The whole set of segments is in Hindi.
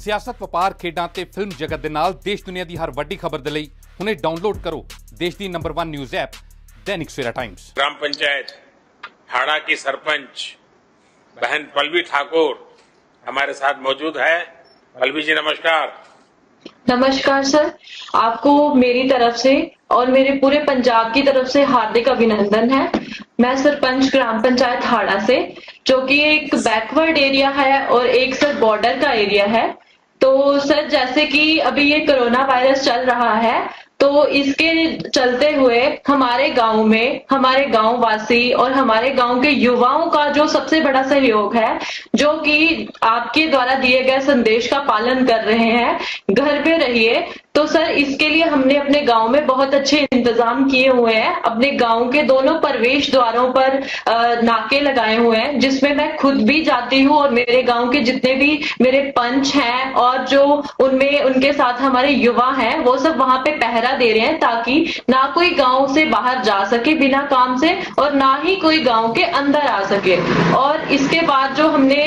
सियासत, ਵਪਾਰ, ਖੇਡਾਂ ਤੇ ਫਿਲਮ ਜਗਤ ਦੇ ਨਾਲ ਦੇਸ਼ ਦੁਨੀਆ ਦੀ ਹਰ ਵੱਡੀ ਖਬਰ ਦੇ ਲਈ ਹੁਣੇ डाउनलोड करो देश की number 1 news app Dainik Savera times. ग्राम पंचायत हाड़ा की सरपंच बहन पल्लवी ठाकुर हमारे साथ मौजूद है। पल्लवी जी नमस्कार। नमस्कार सर, आपको मेरी तरफ से और मेरे पूरे पंजाब की तरफ से हार्दिक अभिनंदन है। मैं सरपंच ग्राम पंचायत हाड़ा से, जो कि एक बैकवर्ड एरिया है और एक सर बॉर्डर का एरिया है। तो सर जैसे कि अभी ये कोरोना वायरस चल रहा है, तो इसके चलते हुए हमारे गांव में हमारे गांव वासी और हमारे गांव के युवाओं का जो सबसे बड़ा सहयोग है, जो कि आपके द्वारा दिए गए संदेश का पालन कर रहे हैं, घर पे रहिए। तो सर इसके लिए हमने अपने गांव में बहुत अच्छे इंतजाम किए हुए हैं। अपने गांव के दोनों प्रवेश द्वारों पर नाके लगाए हुए हैं, जिसमें मैं खुद भी जाती हूँ और मेरे गांव के जितने भी मेरे पंच हैं और जो उनमें उनके साथ हमारे युवा हैं, वो सब वहां पे पहरा दे रहे हैं, ताकि ना कोई गांव से बाहर जा सके बिना काम से और ना ही कोई गांव के अंदर आ सके। और इसके बाद जो हमने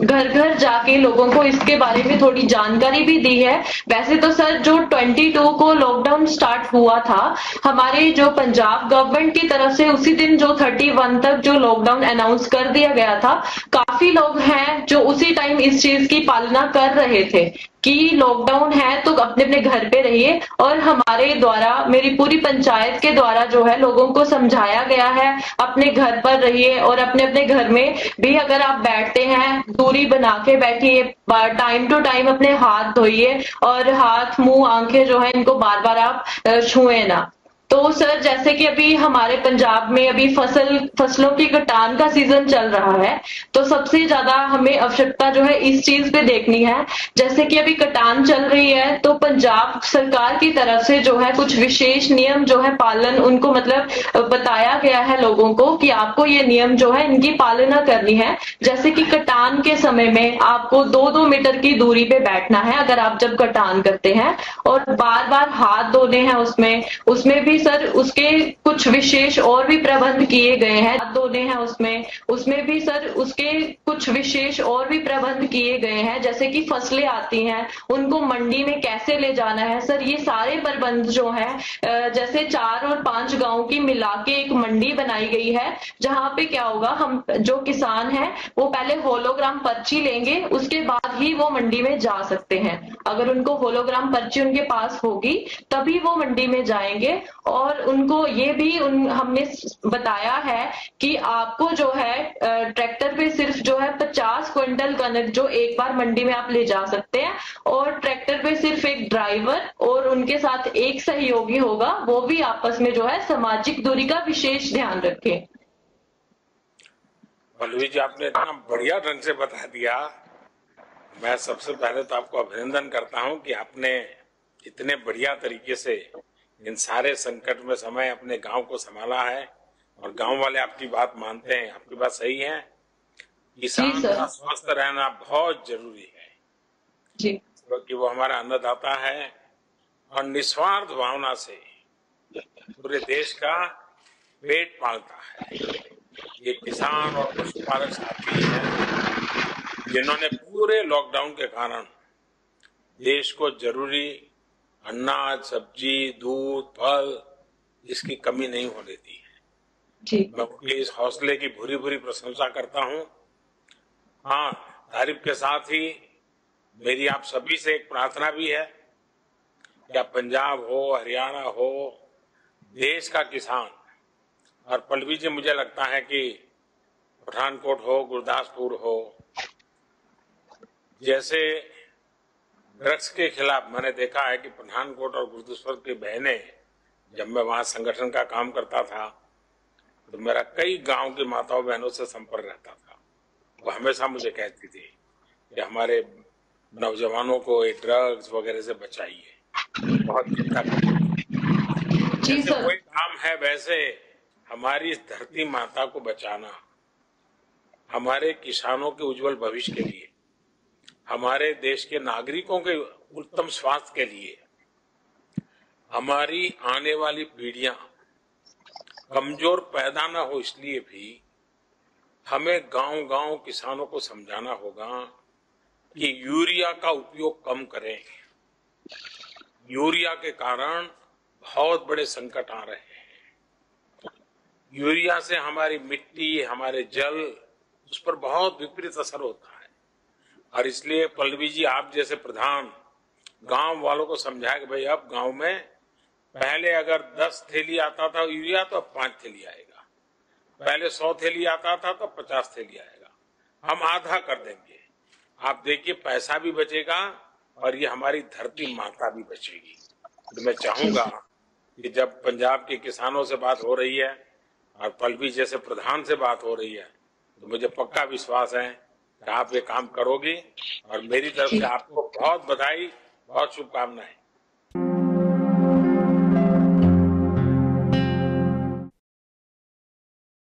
घर घर जाके लोगों को इसके बारे में थोड़ी जानकारी भी दी है। वैसे तो सर जो 22 को लॉकडाउन स्टार्ट हुआ था हमारे जो पंजाब गवर्नमेंट की तरफ से, उसी दिन जो 31 तक जो लॉकडाउन अनाउंस कर दिया गया था, काफी लोग हैं जो उसी टाइम इस चीज की पालना कर रहे थे कि लॉकडाउन है तो अपने अपने घर पे रहिए। और हमारे द्वारा, मेरी पूरी पंचायत के द्वारा जो है लोगों को समझाया गया है अपने घर पर रहिए और अपने अपने घर में भी अगर आप बैठते हैं दूरी बना के बैठिए, टाइम टू टाइम अपने हाथ धोइए और हाथ मुंह आंखें जो है इनको बार बार आप छुए ना। तो सर जैसे कि अभी हमारे पंजाब में अभी फसलों की कटान का सीजन चल रहा है, तो सबसे ज्यादा हमें आवश्यकता जो है इस चीज पे देखनी है। जैसे कि अभी कटान चल रही है, तो पंजाब सरकार की तरफ से जो है कुछ विशेष नियम जो है पालन उनको मतलब बताया गया है लोगों को कि आपको ये नियम जो है इनकी पालना करनी है। जैसे कि कटान के समय में आपको 2-2 मीटर की दूरी पे बैठना है अगर आप जब कटान करते हैं, और बार बार हाथ धोने हैं। उसमें भी सर उसके कुछ विशेष और भी प्रबंध किए गए हैं। हाथ धोने हैं उसमें भी सर उसके कुछ विशेष और भी प्रबंध किए गए हैं। जैसे कि फसलें आती हैं उनको मंडी में कैसे ले जाना है, सर ये सारे प्रबंध जो है, जैसे 4 और 5 गांव की मिला के एक मंडी बनाई गई है, जहां पे क्या होगा, हम जो किसान हैं वो पहले होलोग्राम पर्ची लेंगे, उसके बाद ही वो मंडी में जा सकते हैं। अगर उनको होलोग्राम पर्ची उनके पास होगी तभी वो मंडी में जाएंगे। और उनको ये भी हमने बताया है कि आपको जो है ट्रैक्टर पे सिर्फ जो है 50 क्विंटल कनक जो एक बार मंडी में आप ले जा सकते हैं, और ट्रैक्टर पे सिर्फ एक ड्राइवर और उनके साथ एक सहयोगी होगा, वो भी आपस में जो है सामाजिक दूरी का विशेष ध्यान रखें। पल्लवी जी आपने इतना बढ़िया ढंग से बता दिया। मैं सबसे पहले तो आपको अभिनंदन करता हूं कि आपने इतने बढ़िया तरीके से इन सारे संकट में समय अपने गांव को संभाला है, और गांव वाले आपकी बात मानते हैं। आपकी बात सही है, किसान का स्वस्थ रहना बहुत जरूरी है जी, क्योंकि वो हमारा अन्नदाता है और निस्वार्थ भावना से पूरे देश का पेट पालता है। ये किसान और पशुपालक साथी हैं जिन्होंने पूरे लॉकडाउन के कारण देश को जरूरी अनाज, सब्जी, दूध, फल इसकी कमी नहीं होने दी है जी। मैं उनके इस हौसले की भूरी भूरी प्रशंसा करता हूं। हाँ, तारीफ के साथ ही मेरी आप सभी से एक प्रार्थना भी है, या पंजाब हो, हरियाणा हो, देश का किसान, और पल्लवी जी मुझे लगता है कि पठानकोट हो, गुरदासपुर हो, जैसे ड्रग्स के खिलाफ मैंने देखा है कि पठानकोट और गुरदासपुर की बहनें, जब मैं वहां संगठन का काम करता था तो मेरा कई गांव की माताओं बहनों से संपर्क रहता था। वो हमेशा मुझे कहती थी कि हमारे नौजवानों को ये ड्रग्स वगैरह से बचाइए। बहुत चिंता करती। जैसे कोई काम है वैसे हमारी इस धरती माता को बचाना, हमारे किसानों के उज्जवल भविष्य के लिए, हमारे देश के नागरिकों के उत्तम स्वास्थ्य के लिए, हमारी आने वाली पीढ़ियां कमजोर पैदा न हो, इसलिए भी हमें गांव-गांव किसानों को समझाना होगा कि यूरिया का उपयोग कम करें। यूरिया के कारण बहुत बड़े संकट आ रहे हैं। यूरिया से हमारी मिट्टी, हमारे जल, उस पर बहुत विपरीत असर होता है। और इसलिए पल्लवी जी, आप जैसे प्रधान गांव वालों को समझाया कि भाई अब गांव में पहले अगर 10 थैली आता था यूरिया तो अब 5 थैली आएगा, पहले 100 थैली आता था तो 50 थैली आएगा, हम आधा कर देंगे। आप देखिए पैसा भी बचेगा और ये हमारी धरती माता भी बचेगी। तो मैं चाहूंगा कि जब पंजाब के किसानों से बात हो रही है और पल्लवी जैसे प्रधान से बात हो रही है तो मुझे पक्का विश्वास है कि आप ये काम करोगी। और मेरी तरफ से आपको बहुत बधाई, बहुत शुभकामनाएं।